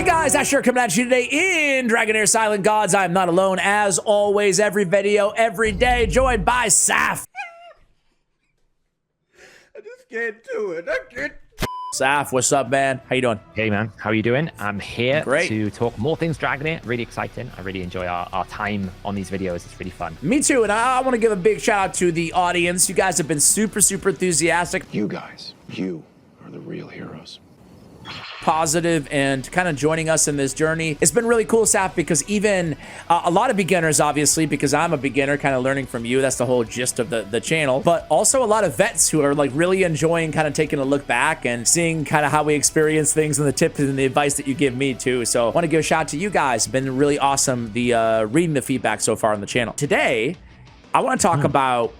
Hey guys, Asher coming at you today in Dragonheir Silent Gods. I'm not alone, as always, every video, every day, joined by Saf. I just can't do it. I can't. Saf, what's up, man? How you doing? Hey man, how are you doing? I'm here Great. to talk more things Dragonheir. Really exciting. I really enjoy our time on these videos. It's really fun. Me too, and I want to give a big shout out to the audience. You guys have been super enthusiastic. You guys, you are the real heroes. Positive and kind of joining us in this journey. It's been really cool, Saf, because even a lot of beginners, obviously, because I'm a beginner, kind of learning from you. That's the whole gist of the channel. But also a lot of vets who are like really enjoying kind of taking a look back and seeing kind of how we experience things and the tips and the advice that you give me too. So I want to give a shout out to you guys. It's been really awesome reading the feedback so far on the channel. Today, I want to talk about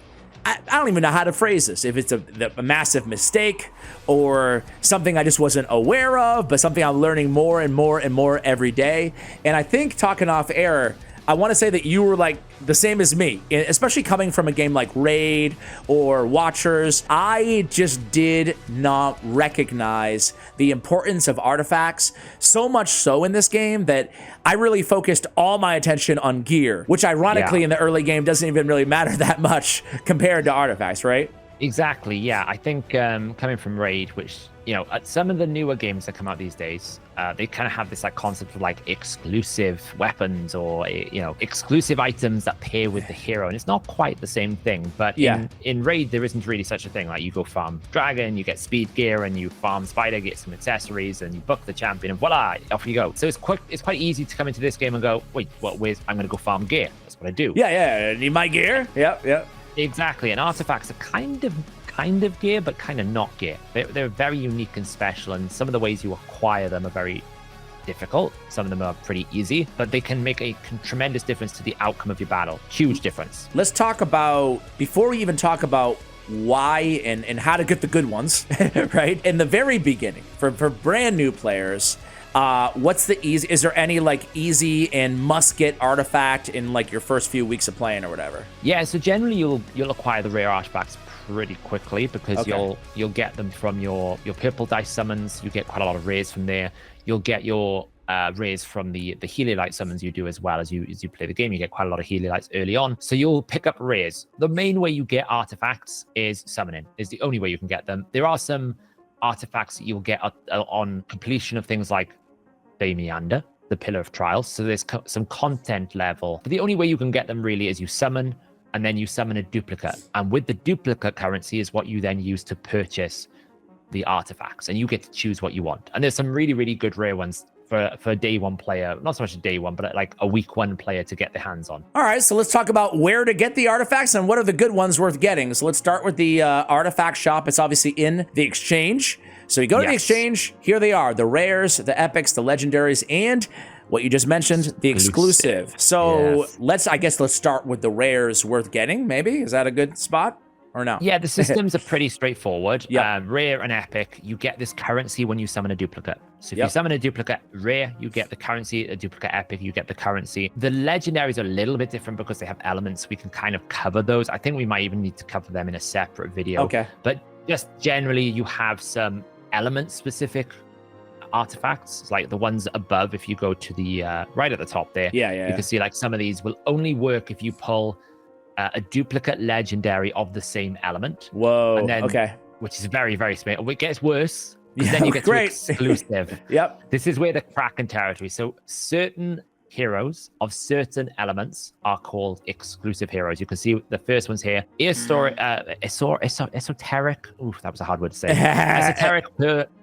I don't even know how to phrase this. If it's a massive mistake or something I just wasn't aware of, but something I'm learning more and more and more every day. And I think talking off air, I want to say that you were like the same as me, especially coming from a game like Raid or Watchers. I just did not recognize the importance of artifacts, so much so in this game that I really focused all my attention on gear, which ironically in the early game doesn't even really matter that much compared to artifacts, right? Exactly, yeah. I think coming from Raid, which, you know, at some of the newer games that come out these days, they kind of have this like concept of like exclusive weapons or, you know, exclusive items that pair with the hero. And it's not quite the same thing, but in Raid, there isn't really such a thing. Like you go farm Dragon, you get speed gear, and you farm Spider, get some accessories, and you book the champion, and voila, off you go. So it's quite easy to come into this game and go, wait, I'm going to go farm gear. That's what I do. Yeah, need my gear. Yep. Exactly, and artifacts are kind of gear, but kind of not gear. They're very unique and special, and some of the ways you acquire them are very difficult. Some of them are pretty easy, but they can make a tremendous difference to the outcome of your battle. Huge difference. Let's talk about, before we even talk about why and how to get the good ones, right? In the very beginning, for brand new players, what's the easy, is there any like easy and must get artifact in like your first few weeks of playing or whatever? Yeah, so generally you'll acquire the rare artifacts pretty quickly because you'll get them from your purple dice summons. You get quite a lot of rares from there. You'll get your rares from the Heliolite summons you do as well as you play the game. You get quite a lot of Heliolites early on. So you'll pick up rares. The main way you get artifacts is summoning. Is the only way you can get them. There are some artifacts that you'll get on completion of things like Meander, the Pillar of Trials. So there's some content level, but the only way you can get them really is you summon, and then you summon a duplicate, and with the duplicate currency is what you then use to purchase the artifacts, and you get to choose what you want. And there's some really good rare ones for a day one player, not so much a day one, but like a week one player to get their hands on. All right, so let's talk about where to get the artifacts and what are the good ones worth getting. So let's start with the artifact shop. It's obviously in the exchange. So you go to the exchange, here they are, the rares, the epics, the legendaries, and what you just mentioned, the exclusive. So let's start with the rares worth getting, maybe? Is that a good spot or no? Yeah, the systems are pretty straightforward. Rare and epic, you get this currency when you summon a duplicate. So if you summon a duplicate rare, you get the currency. A duplicate epic, you get the currency. The legendaries are a little bit different because they have elements. We can kind of cover those. I think we might even need to cover them in a separate video. Okay. But just generally, you have some element-specific artifacts, like the ones above. If you go to the right at the top there, you can see like some of these will only work if you pull a duplicate legendary of the same element. Whoa. And then, which is very smart. It gets worse. Then you get to exclusive. This is where the Kraken territory. So certain heroes of certain elements are called exclusive heroes. You can see the first ones here. Esoteric. Oof, that was a hard word to say. Esoteric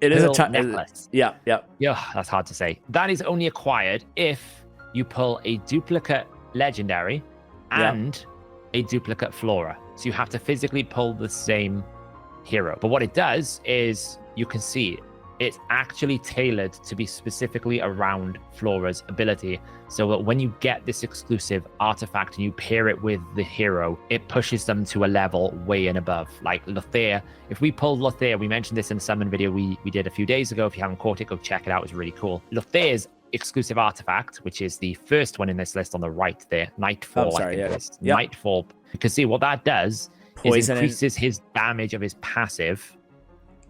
it is a necklace. Yeah, that's hard to say. That is only acquired if you pull a duplicate legendary and a duplicate flora. So you have to physically pull the same hero. But what it does is you can see it's actually tailored to be specifically around Flora's ability. So that when you get this exclusive artifact and you pair it with the hero, it pushes them to a level way and above. Like Lothair, if we pulled Lothair, we mentioned this in the summon video we did a few days ago. If you haven't caught it, go check it out. It's really cool. Lothair's exclusive artifact, which is the first one in this list on the right there, Nightfall. Nightfall. You can see what that does is increases his damage of his passive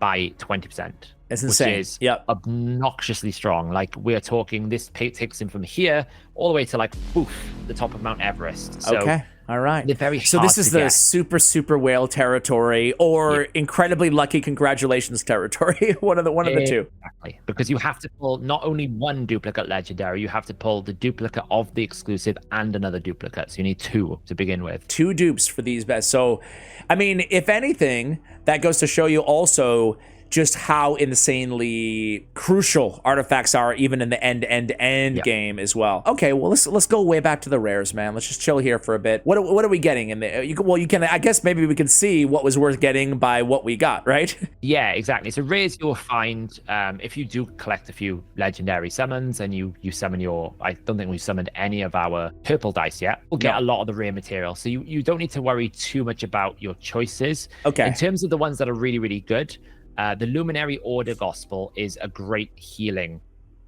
by 20%. It's insane. Which is Yep. obnoxiously strong. Like, we're talking, this takes him from here all the way to like, poof, the top of Mount Everest. So okay. All right. they're very So hard this is to the get. super whale territory, or incredibly lucky congratulations territory. one of the two. Exactly. Because you have to pull not only one duplicate legendary, you have to pull the duplicate of the exclusive and another duplicate. So you need 2 to begin with. 2 dupes for these best. So, I mean, if anything, that goes to show you also just how insanely crucial artifacts are, even in the end game as well. Okay, well let's go way back to the rares, man. Let's just chill here for a bit. What are we getting in there? You can. I guess maybe we can see what was worth getting by what we got, right? Yeah, exactly. So rares you'll find if you do collect a few legendary summons and you summon your. I don't think we've summoned any of our purple dice yet. We'll get a lot of the rare material, so you don't need to worry too much about your choices. Okay. In terms of the ones that are really good. The Luminary Order Gospel is a great healing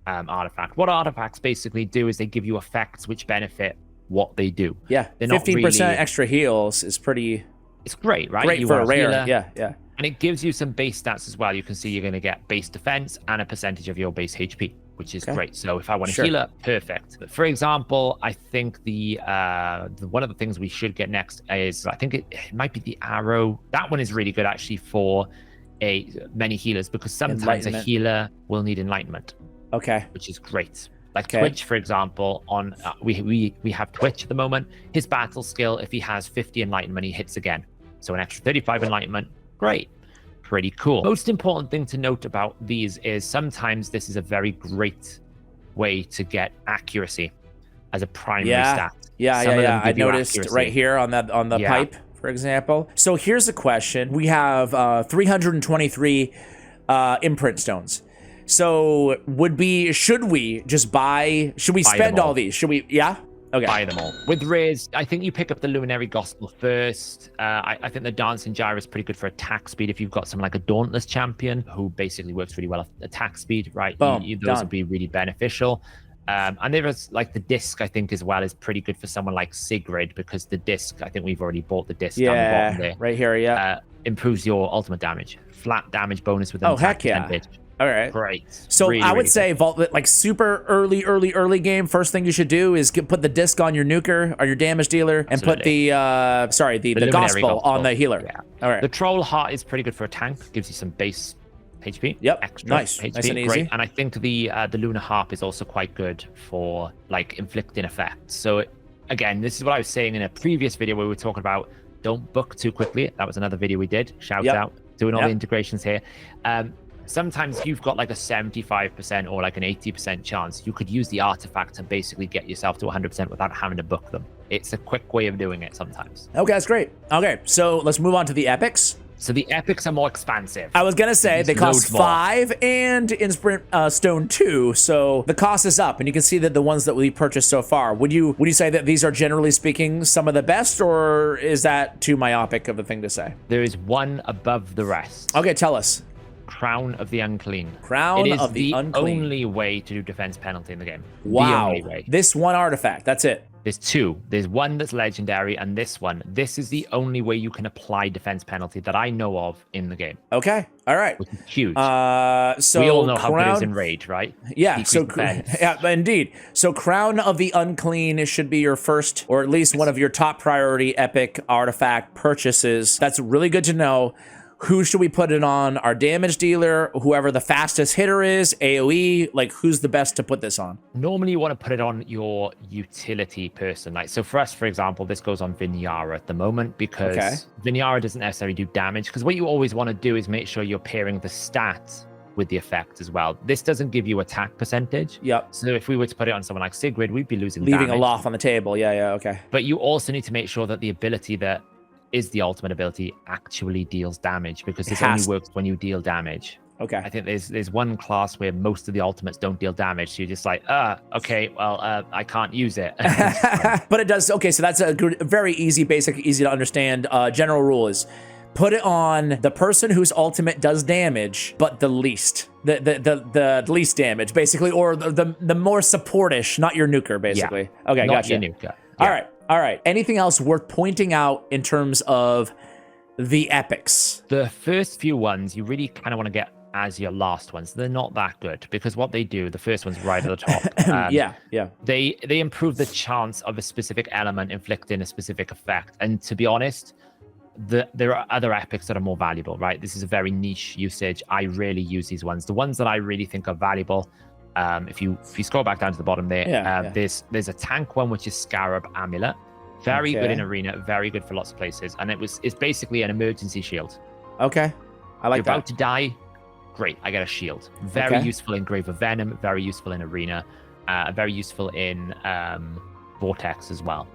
artifact. What artifacts basically do is they give you effects which benefit what they do. Yeah, 15% extra heals is pretty. It's great, right? Great for a rare. Yeah. And it gives you some base stats as well. You can see you're going to get base defense and a percentage of your base HP, which is great. So if I want to heal it, perfect. But for example, I think the one of the things we should get next is, I think it might be the arrow. That one is really good actually for many healers, because sometimes a healer will need enlightenment. Okay. Which is great. Like Twitch, for example, on we have Twitch at the moment. His battle skill, if he has 50 enlightenment, he hits again. So an extra 35 enlightenment, great. Pretty cool. Most important thing to note about these is sometimes this is a very great way to get accuracy as a primary stat. Yeah. I noticed accuracy right here on the pipe, for example. So here's a question. We have 323 imprint stones. So should we spend all these? Should we? Yeah. Okay. Buy them all. With rares, I think you pick up the Luminary Gospel first. I think the Dancing Gyre is pretty good for attack speed if you've got someone like a Dauntless Champion who basically works really well at attack speed, right? Boom, those would be really beneficial. And there is like the disc, I think, as well, is pretty good for someone like Sigrid, because the disc, I think we've already bought the disc down the bottom there. Right here, improves your ultimate damage. Flat damage bonus with an attack percentage. All right. Great. So I would say like super early game. First thing you should do is put the disc on your nuker or your damage dealer, and put the gospel on the healer. Yeah. All right. The Troll Heart is pretty good for a tank. Gives you some base HP. Yep. Extra nice. HP. Nice and easy. Great. And I think the Lunar Harp is also quite good for like inflicting effects. So again, this is what I was saying in a previous video where we were talking about don't book too quickly. That was another video we did. Shout out. Doing all the integrations here. Sometimes you've got like a 75% or like an 80% chance. You could use the artifact to basically get yourself to 100% without having to book them. It's a quick way of doing it sometimes. Okay, that's great. Okay, so let's move on to the epics. So the epics are more expansive. I was gonna say they cost 5 and Insprint Stone 2, so the cost is up, and you can see that the ones that we purchased so far. Would you say that these are generally speaking some of the best, or is that too myopic of a thing to say? There is one above the rest. Okay, tell us. Crown of the Unclean. Crown of the Unclean. Only way to do defense penalty in the game. Wow. The only way. This one artifact, that's it. There's 2. There's one that's legendary, and this one. This is the only way you can apply defense penalty that I know of in the game. Okay, all right. Which is huge. So we all know how good it is in Raid, right? Yeah, yeah, indeed. So Crown of the Unclean should be your first, or at least one of your top priority epic artifact purchases. That's really good to know. Who should we put it on? Our damage dealer, whoever the fastest hitter is, AoE, like who's the best to put this on? Normally you want to put it on your utility person. Like, so for us, for example, this goes on Vinyara at the moment because Vinyara doesn't necessarily do damage, because what you always want to do is make sure you're pairing the stats with the effect as well. This doesn't give you attack percentage. Yep. So if we were to put it on someone like Sigrid, we'd be leaving damage. A loft on the table. Yeah, okay. But you also need to make sure that the ability that is the ultimate ability actually deals damage, because this only works when you deal damage. Okay. I think there's one class where most of the ultimates don't deal damage, so you're just like, okay, well, I can't use it. But it does. Okay, so that's a good, very easy, basic, easy to understand general rule is put it on the person whose ultimate does damage, but the least. The least damage, basically, or the more supportish, not your nuker, basically. Yeah. Okay, not gotcha. Your nuker. Yeah. All right. Anything else worth pointing out in terms of the epics? The first few ones you really kind of want to get as your last ones. They're not that good because what they do, the first one's right at the top. Yeah. They improve the chance of a specific element inflicting a specific effect. And to be honest, there are other epics that are more valuable, right? This is a very niche usage. I rarely use these ones. The ones that I really think are valuable, if you scroll back down to the bottom there, there's a tank one, which is Scarab Amulet. Very good in arena, very good for lots of places. And it's basically an emergency shield. Okay. I like You're that. about to die. Great, I get a shield. Very useful in Grave of Venom, very useful in arena, very useful in Vortex as well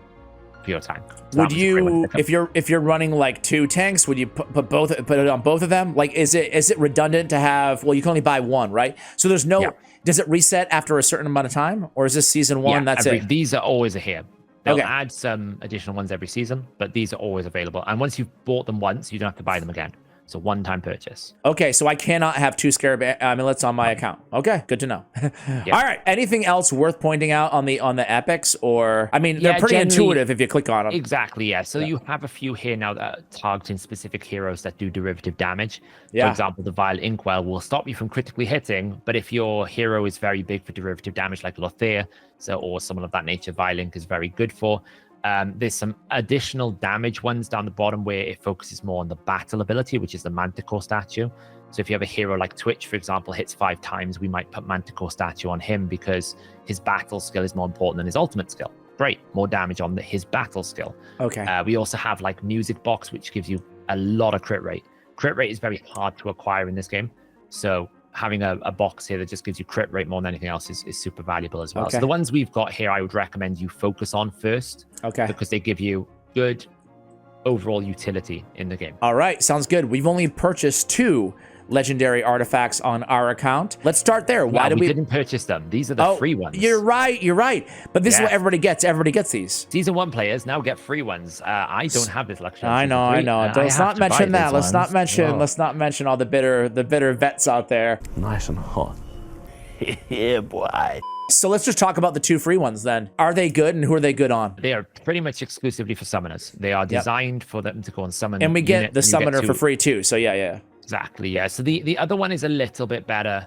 for your tank. So would you, if you're running like 2 tanks, would you put it on both of them? Like, is it redundant to have? Well, you can only buy one, right? So there's no. Does it reset after a certain amount of time, or is this season 1? That's it. These are always a here. They'll add some additional ones every season, but these are always available. And once you've bought them once, you don't have to buy them again. It's a one-time purchase. Okay, so I cannot have 2 Scarab Amulets on my account. Okay, good to know. All right, anything else worth pointing out on the epics? Or, I mean, they're pretty intuitive if you click on them. Exactly, yeah. So you have a few here now that are targeting specific heroes that do derivative damage. For example, the Vile Inkwell will stop you from critically hitting, but if your hero is very big for derivative damage, like Lothair, or someone of that nature, Vile Ink is very good for. There's some additional damage ones down the bottom where it focuses more on the battle ability, which is the Manticore statue. So if you have a hero like Twitch, for example, hits 5 times, we might put Manticore statue on him because his battle skill is more important than his ultimate skill. Great, more damage on his battle skill. Okay. We also have like Music Box, which gives you a lot of crit rate. Crit rate is very hard to acquire in this game. So having a box here that just gives you crit rate more than anything else is super valuable as well. Okay. So the ones we've got here, I would recommend you focus on first. Okay. Because they give you good overall utility in the game. All right, sounds good. We've only purchased 2 legendary artifacts on our account. Let's start there. Why did we didn't purchase them? These are the free ones. You're right. But this is what everybody gets. Everybody gets these. Season 1 players now get free ones. I don't have this luxury. I know. Let's not mention that. Let's not mention all the bitter vets out there. Nice and hot. Yeah, boy. So let's just talk about the 2 free ones then. Are they good, and who are they good on? They are pretty much exclusively for summoners. They are designed for them to go and summon. And we get the summoner for free too. So yeah. Exactly, yeah. So the other one is a little bit better,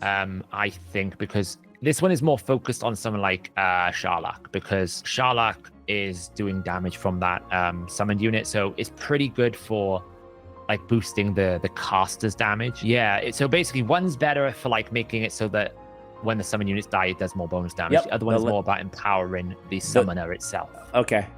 I think, because this one is more focused on someone like Sharlak, because Sharlak is doing damage from that summoned unit, so it's pretty good for like boosting the caster's damage. Yeah, so basically one's better for like making it so that when the summon units die, it does more bonus damage. The other one is more about empowering the summoner itself. Okay.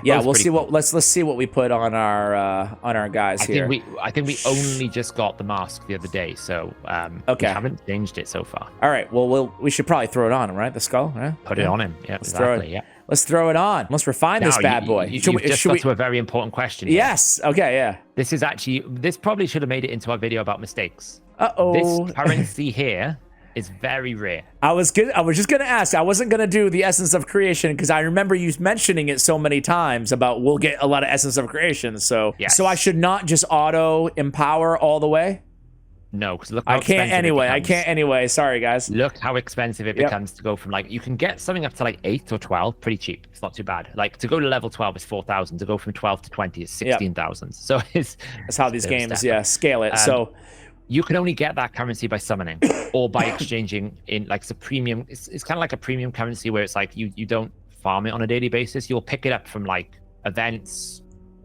Yeah, we'll see what let's see what we put on our guys here. I think we only just got the mask the other day, so we haven't changed it so far. All right. Well, we should probably throw it on him, right? The skull. Yeah? Put it on him. Yeah, exactly. Let's throw it on. Let's refine this bad boy. You've just got to a very important question here. Yes. Okay. Yeah. This probably should have made it into our video about mistakes. This currency here is very rare. I was just gonna ask. I wasn't gonna do the essence of creation because I remember you mentioning it so many times about we'll get a lot of essence of creation. So I should not just auto empower all the way. No, because look, I can't anyway. Sorry, guys. Look how expensive it becomes to go from like you can get something up to like 8 or 12, pretty cheap. It's not too bad. Like to go to level 12 is 4,000. To go from 12 to 20 is 16,000. So that's how these games scale it. So you can only get that currency by summoning or by exchanging in like it's a premium. It's kind of like a premium currency where it's like you don't farm it on a daily basis. You'll pick it up from like events,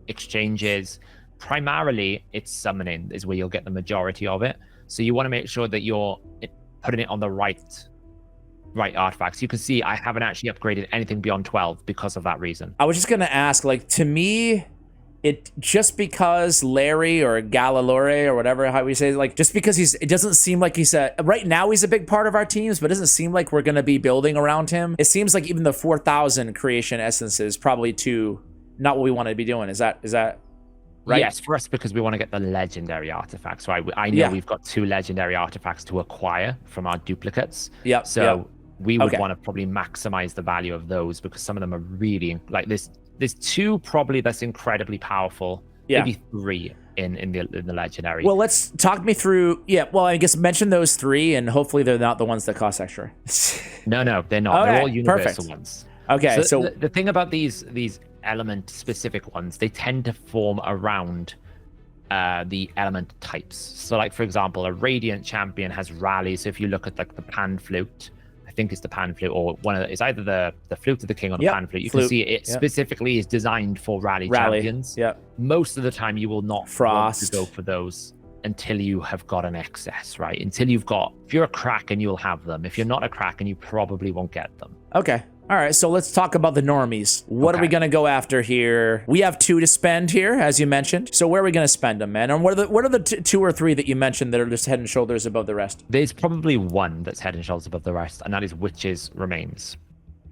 exchanges. Primarily, it's summoning is where you'll get the majority of it. So you want to make sure that you're putting it on the right artifacts. You can see I haven't actually upgraded anything beyond 12 because of that reason. I was just gonna ask, like, to me, it just because Larry or Galalore or whatever how we say it, like just because it doesn't seem like right now he's a big part of our teams, but it doesn't seem like we're gonna be building around him. It seems like even the 4,000 creation essence is probably not what we want to be doing. Is that right? Yes, for us, because we want to get the legendary artifacts. So I know we've got 2 legendary artifacts to acquire from our duplicates. So we would want to probably maximize the value of those because some of them are really like there's 2 probably that's incredibly powerful. Maybe 3 in the legendary. Well, let's talk me through. Well, I guess mention those 3, and hopefully they're not the ones that cost extra. No, they're not. Okay, they're all universal ones. Okay, so the thing about these element specific ones, they tend to form around the element types. So like, for example, a Radiant champion has rally. So if you look at like the Pan Flute, I think it's the Pan Flute, or it's either the Flute of the King or the Pan Flute. You can see it specifically is designed for rally champions. Yep. Most of the time you will not want to go for those until you have got an excess, right? Until you've got, if you're a Kraken, you'll have them. If you're not a Kraken, you probably won't get them. Okay. All right, so let's talk about the normies. What are we going to go after here? We have 2 to spend here, as you mentioned. So where are we going to spend them, man? And what are the 2 or 3 that you mentioned that are just head and shoulders above the rest? There's probably one that's head and shoulders above the rest, and that is Witch's Remains.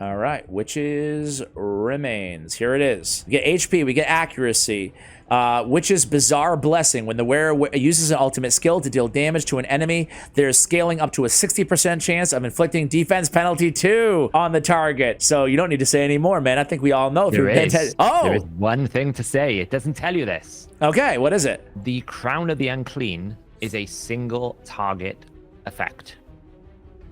All right, Witch's Remains. Here it is. We get HP, we get accuracy. Witch's Bizarre Blessing. When the wearer uses an ultimate skill to deal damage to an enemy, there's scaling up to a 60% chance of inflicting defense penalty 2 on the target. So you don't need to say any more, man. I think we all know. There is one thing to say. It doesn't tell you this. Okay, what is it? The Crown of the Unclean is a single target effect.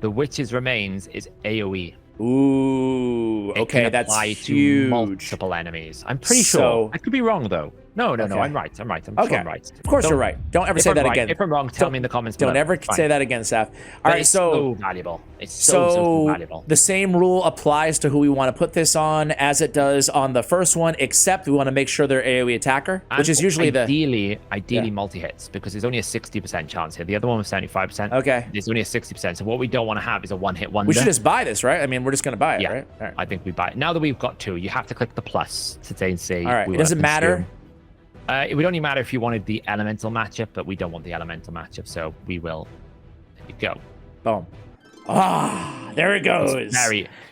The Witch's Remains is AoE. Ooh, okay, that's huge. To multiple enemies. I'm pretty sure. I could be wrong though. No, I'm right. I'm sure I'm right. Of course you're right. Don't ever say that again. If I'm wrong, tell me in the comments below. Don't ever say that again, Saf. All right, so valuable. It's so valuable. The same rule applies to who we want to put this on as it does on the first one, except we want to make sure they're AoE attacker, which is usually ideally multi-hits, because there's only a 60% chance here. The other one was 75%. Okay. There's only a 60%. So what we don't want to have is a one-hit wonder. We should just buy this, right? I mean, we're just going to buy it, right? All right? I think we buy it. Now that we've got 2, you have to click the plus to say. All right. It doesn't matter. It would only matter if you wanted the elemental matchup, but we don't want the elemental matchup, so we will. There you go. Boom. Ah, there it goes.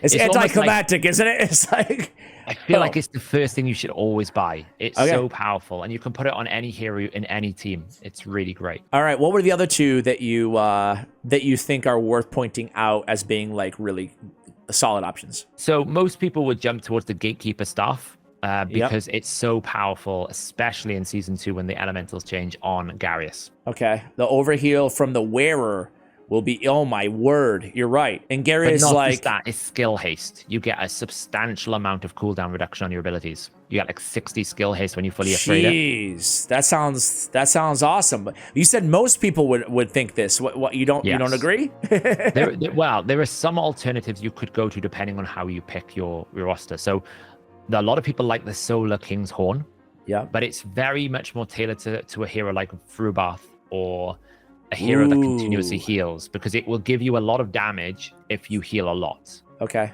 It's anticlimactic, isn't it? It's like, I feel like it's the first thing you should always buy. It's so powerful, and you can put it on any hero in any team. It's really great. All right, what were the other 2 that you think are worth pointing out as being like really solid options? So most people would jump towards the Gatekeeper staff. Because it's so powerful, especially in Season 2 when the elementals change on Garius. Okay. The overheal from the wearer will be, oh my word, you're right. And Garius is like... just that, it's skill haste. You get a substantial amount of cooldown reduction on your abilities. You get like 60 skill haste when you fully afraid it. Jeez, that sounds awesome. But you said most people would think this. What you don't agree? there are some alternatives you could go to depending on how you pick your roster. So a lot of people like the Solar King's Horn. Yeah. But it's very much more tailored to a hero like Frubath or a hero that continuously heals, because it will give you a lot of damage if you heal a lot. Okay.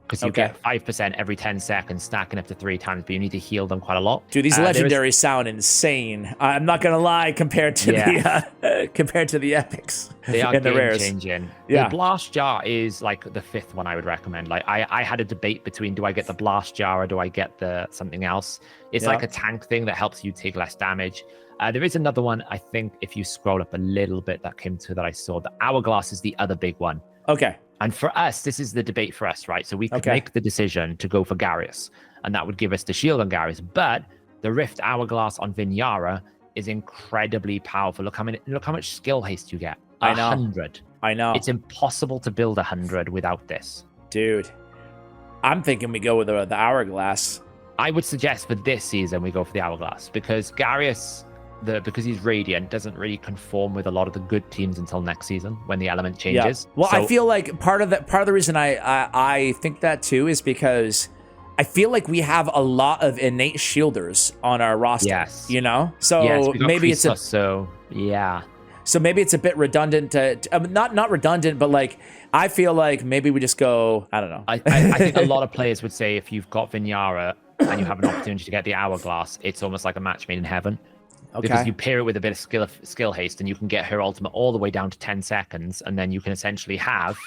Because you get 5% every 10 seconds, stacking up to 3 times, but you need to heal them quite a lot. Dude, these legendaries sound insane. I'm not gonna lie, compared to the epics. They are game-changing. Yeah. The Blast Jar is like the 5th one I would recommend. Like I had a debate between, do I get the Blast Jar or do I get the something else? It's like a tank thing that helps you take less damage. There is another one, I think, if you scroll up a little bit, that I saw. The Hourglass is the other big one. Okay. And for us, this is the debate for us, right? So we could make the decision to go for Garius, and that would give us the shield on Garius. But the Rift Hourglass on Vinyara is incredibly powerful. Look how much skill haste you get. 100. I know. It's impossible to build 100 without this. Dude, I'm thinking we go with the Hourglass. I would suggest for this season we go for the Hourglass, because Garius, because he's Radiant, doesn't really conform with a lot of the good teams until next season when the element changes. Yeah. Well, I feel like part of the reason I think that too is because I feel like we have a lot of innate shielders on our roster. Yes. You know? So maybe it's So maybe it's a bit redundant not redundant, but like I feel like maybe we just go, I don't know. I think a lot of players would say if you've got Vinyara and you have an opportunity to get the Hourglass, it's almost like a match made in heaven. Okay. Because you pair it with a bit of skill haste, and you can get her ultimate all the way down to 10 seconds, and then you can essentially have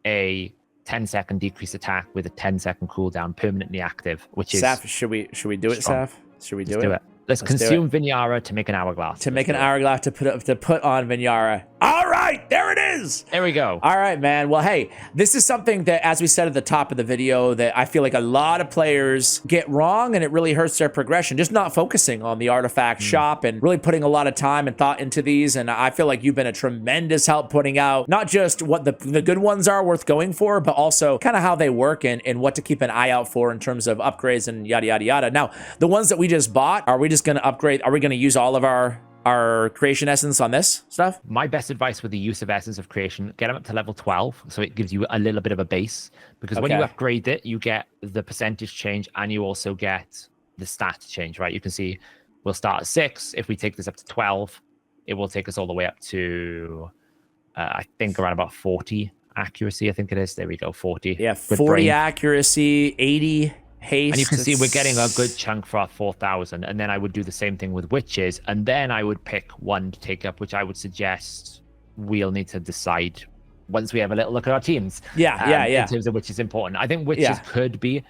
a 10-second decreased attack with a 10-second cooldown permanently active, which is... Saf, should we do it, Saf? Should we do it? Let's consume Vinyara to make an Hourglass. To make an Hourglass to put on Vinyara. All right, there it is. There we go. All right, man. Well, hey, this is something that, as we said at the top of the video, that I feel like a lot of players get wrong, and it really hurts their progression. Just not focusing on the artifact shop and really putting a lot of time and thought into these. And I feel like you've been a tremendous help putting out not just what the good ones are worth going for, but also kind of how they work and what to keep an eye out for in terms of upgrades and yada, yada, yada. Now, the ones that we just bought, are we just going to upgrade? Are we going to use all of our creation essence on this stuff? My best advice with the use of essence of creation, get them up to level 12, so it gives you a little bit of a base, because when you upgrade it, you get the percentage change and you also get the stat change, right? You can see we'll start at 6. If we take this up to 12, it will take us all the way up to I think around about 40 accuracy. I think it is. There we go, 40. Yeah, 40 accuracy, 80 haste. And you can see we're getting a good chunk for our 4,000. And then I would do the same thing with witches. And then I would pick one to take up, which I would suggest we'll need to decide once we have a little look at our teams. Yeah. In terms of which is important. I think witches could be,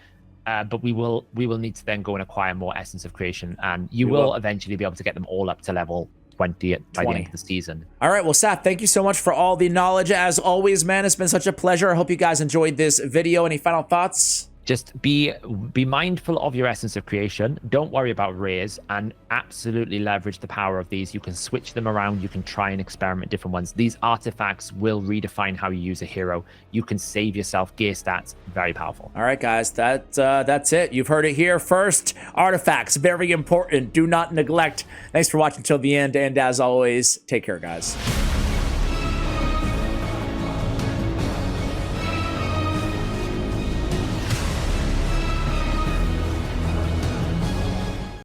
but we will need to then go and acquire more essence of creation. And you will eventually be able to get them all up to level 20 by the end of the season. All right, well, Seth, thank you so much for all the knowledge. As always, man, it's been such a pleasure. I hope you guys enjoyed this video. Any final thoughts? Just be mindful of your essence of creation. Don't worry about rares, and absolutely leverage the power of these. You can switch them around. You can try and experiment different ones. These artifacts will redefine how you use a hero. You can save yourself gear stats. Very powerful. All right, guys, that's it. You've heard it here first. Artifacts, very important. Do not neglect. Thanks for watching till the end, and as always, take care, guys.